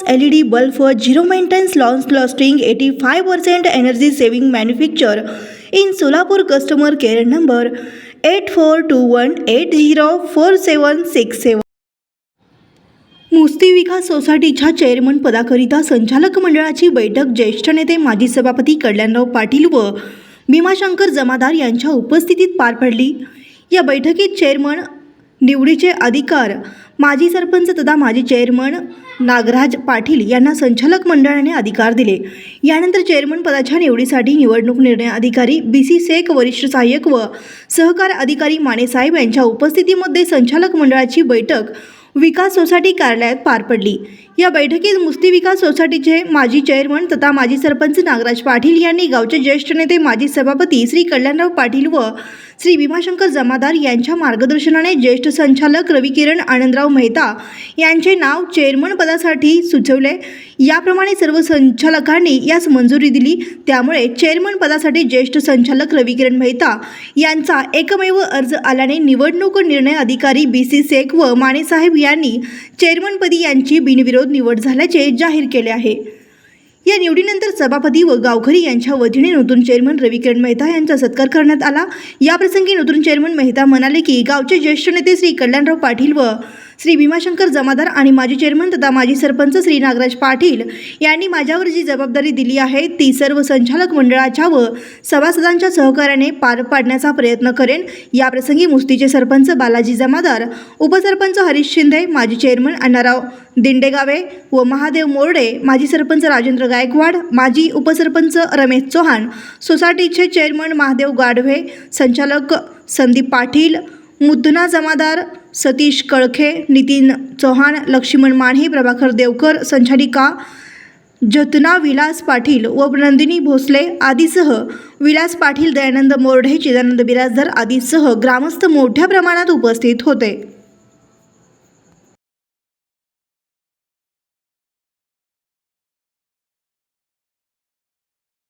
LED bulb for zero maintenance launch lasting 85% energy saving manufacture in Solapur. Customer care number 8421804767. मुस्ती विकास सोसायटीच्या chairman पदाकरिता संचालक मंडळाची बैठक ज्येष्ठ नेते माजी सभापती कल्याणराव पाटील व भीमाशंकर जमादार यांच्या उपस्थितीत पार पडली। या बैठकीत चेअरमन निवडीचे अधिकार माजी सरपंच तथा माजी चेअरमन नागराज पाटील यांना संचालक मंडळाने अधिकार दिले। यानंतर चेअरमन पदाच्या निवडीसाठी निवडणूक निर्णय अधिकारी BC शेख, वरिष्ठ सहाय्यक व सहकार अधिकारी मानेसाहेब यांच्या उपस्थितीमध्ये संचालक मंडळाची बैठक विकास सोसायटी कार्यालयात पार पडली। या बैठकीत मुस्ती विकास सोसायटीचे माजी चेअरमन तथा माजी सरपंच नागराज पाटील यांनी गावचे ज्येष्ठ नेते माजी सभापती श्री कल्याणराव पाटील व श्री भीमाशंकर जमादार यांच्या मार्गदर्शनाने ज्येष्ठ संचालक रविकिरण आनंदराव मेहता यांचे नाव चेअरमन पदासाठी सुचवले। याप्रमाणे सर्व संचालकांनी यास मंजुरी दिली। त्यामुळे चेअरमन पदासाठी ज्येष्ठ संचालक रविकिरण मेहता यांचा एकमेव अर्ज आल्याने निवडणूक निर्णय अधिकारी BC शेख व मानेसाहेब यांनी चेअरमनपदी यांची बिनविरोध निवड झाल्याचे जाहीर केले आहे। या निवडीनंतर सभापती व गावकरी यांच्या वतीने नूतन चेअरमन रविकिरण मेहता यांचा सत्कार करण्यात आला। या प्रसंगी नूतन चेअरमन मेहता म्हणाले की गावचे ज्येष्ठ नेते श्री कल्याणराव पाटील व श्री भीमाशंकर जमादार आणि माजी चेअरमन तथा माजी सरपंच श्री नागराज पाटील यांनी माझ्यावर जी जबाबदारी दिली आहे ती सर्व संचालक मंडळाच्या व सभासदांच्या सहकार्याने पार पाडण्याचा प्रयत्न करेन। या प्रसंगी मुस्तीचे सरपंच बालाजी जमादार, उपसरपंच हरीश शिंदे, माजी चेअरमन अण्णाराव दिंडेगावे व महादेव मोरडे, माजी सरपंच राजेंद्र गायकवाड, माजी उपसरपंच रमेश चौहान, सोसायटीचे चेअरमन महादेव गाढवे, संचालक संदीप पाटील, मुद्दना जमादार, सतीश कळखे, नितीन चौहान, लक्ष्मण माने, प्रभाकर देवकर, संचालिका जतना विलास पाटील व नंदिनी भोसले आदीसह विलास पाटील, दयानंद मोरडे, चिदानंद बिराजदार आदीसह ग्रामस्थ मोठ्या प्रमाणात उपस्थित होते।